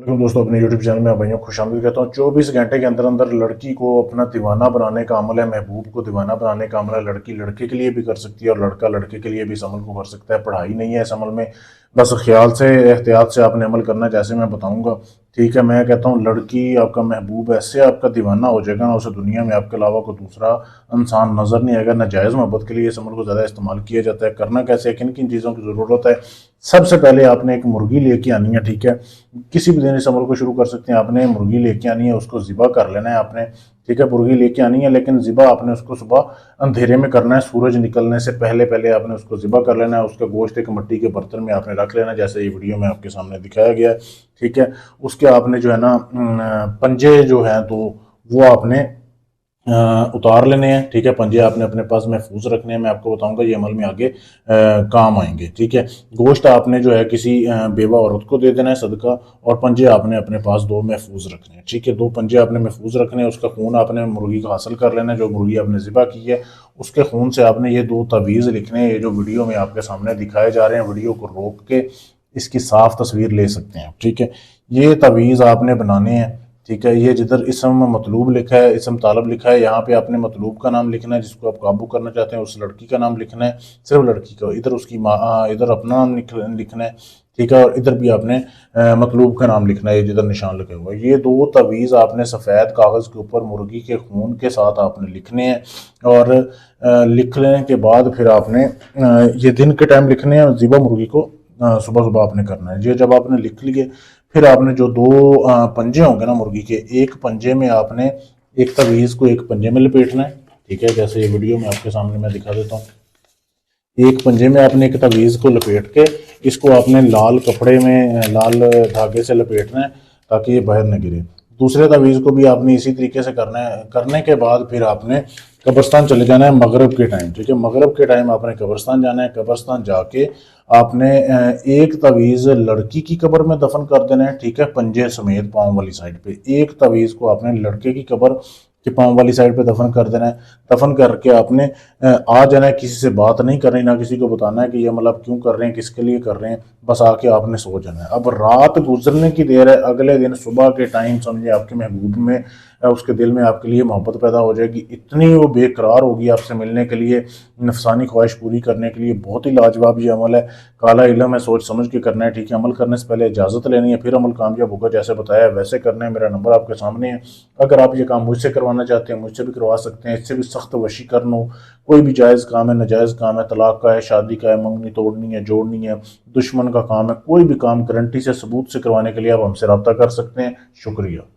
तो दोस्तों अपने YouTube चैनल में भाइयों खुशामदीद कहता हूँ। 24 घंटे के अंदर अंदर लड़की को अपना दीवाना बनाने का अमल है, महबूब को दीवाना बनाने का अमल है। लड़की लड़के के लिए भी कर सकती है और लड़का लड़के के लिए भी इस अमल को कर सकता है। पढ़ाई नहीं है इस अमल में, बस ख्याल से एहतियात से आपने अमल करना है, जैसे मैं बताऊंगा। ठीक है, मैं कहता हूँ लड़की आपका महबूब ऐसे आपका दीवाना हो जाएगा ना, उसे दुनिया में आपके अलावा कोई दूसरा इंसान नजर नहीं आएगा। नाजायज़ मोहब्बत के लिए इस अमल को ज़्यादा इस्तेमाल किया जाता है। करना कैसे है, किन किन चीज़ों की ज़रूरत है। सबसे पहले आपने एक मुर्गी लेके आनी है। ठीक है, किसी भी दिन इस अमल को शुरू कर सकते हैं। आपने मुर्गी लेके आनी है, उसको ज़िबा कर लेना है आपने। ठीक है, मुर्गी लेके आनी है, लेकिन ज़िबा आपने उसको सुबह अंधेरे में करना है, सूरज निकलने से पहले पहले आपने उसको ज़िबा कर लेना है। उसका गोश्त एक मिट्टी के बर्तन में आपने रख लेना है, जैसे ये वीडियो में आपके सामने दिखाया गया है। ठीक है, उसके आपने जो है ना पंजे जो है तो वो आपने उतार लेने हैं। ठीक है, पंजे आपने अपने पास महफूज रखने हैं। मैं आपको बताऊंगा ये अमल में आगे काम आएंगे। ठीक है, गोश्त आपने जो है किसी बेवा औरत को दे देना है सदका, और पंजे आपने अपने पास दो महफूज रखने हैं। ठीक है, दो पंजे आपने महफूज रखने हैं। उसका खून आपने मुर्गी का हासिल कर लेना है, जो मुर्गी आपने ज़िबा की है उसके खून से आपने ये दो तवीज़ लिखने हैं। ये जो वीडियो में आपके सामने दिखाए जा रहे हैं, वीडियो को रोक के इसकी साफ तस्वीर ले सकते हैं। ठीक है, ये तवीज़ आपने बनाने हैं। ठीक है, ये जिधर इसम मतलूब लिखा है, इसम तालब लिखा है, यहाँ पे आपने मतलूब का नाम लिखना है, जिसको आप काबू करना चाहते हैं उस लड़की का नाम लिखना है, सिर्फ लड़की का। इधर उसकी माँ, इधर अपना नाम लिखना है। ठीक है, और इधर भी आपने मतलूब का नाम लिखना है, जिधर निशान लगे हुए हैं। ये दो तवीज़ आपने सफ़ेद कागज़ के ऊपर मुर्गी के खून के साथ आपने लिखने हैं, और लिख लेने के बाद फिर आपने ये दिन के टाइम लिखने हैं, और ज़िबा मुर्गी को सुबह सुबह आपने करना है। ये जब आपने लिख लिए, फिर आपने जो दो पंजे होंगे ना मुर्गी के, एक पंजे में आपने एक तवीज़ को एक पंजे में लपेटना है। ठीक है, जैसे ये वीडियो में आपके सामने मैं दिखा देता हूँ। एक पंजे में आपने एक तवीज़ को लपेट के इसको आपने लाल कपड़े में लाल धागे से लपेटना है, ताकि ये बाहर न गिरे। दूसरे तवीज़ को भी आपने इसी तरीके से करना है। करने के बाद फिर आपने कब्रस्तान चले जाना है मगरब के टाइम। ठीक है, मगरब के टाइम आपने कब्रस्तान जाना है। कब्रस्तान जाके आपने एक तवीज़ लड़की की कब्र में दफन कर देना है। ठीक है, पंजे समेत पाँव वाली साइड पे एक तवीज़ को आपने लड़के की कब्र के पाँव वाली साइड पे दफन कर देना है। दफन करके आपने आ जाना है, किसी से बात नहीं करनी, ना किसी को बताना है कि ये मतलब क्यों कर रहे हैं, किसके लिए कर रहे हैं, बस आके आपने सो जाना है। अब रात गुजरने की देर है, अगले दिन सुबह के टाइम समझे आपके महबूब में उसके दिल में आपके लिए मोहब्बत पैदा हो जाएगी। इतनी वो बेकरार होगी आपसे मिलने के लिए, नफसानी ख्वाहिश पूरी करने के लिए। बहुत ही लाजवाब ये अमल है, काला इल्म है, सोच समझ के करना है। ठीक है, अमल करने से पहले इजाज़त लेनी है, फिर अमल कामयाब होगा। जैसे बताया वैसे करना है। मेरा नंबर आपके सामने है, अगर आप ये काम मुझसे करवाना चाहते हैं मुझसे भी करवा सकते हैं। इससे भी सख्त वशीकरण हो, कोई भी जायज़ काम है, नाजायज़ काम है, तलाक का है, शादी का है, मंगनी तोड़नी है, जोड़नी है, दुश्मन का काम है, कोई भी काम गारंटी से सबूत से करवाने के लिए आप हमसे रब्ता कर सकते हैं। शुक्रिया।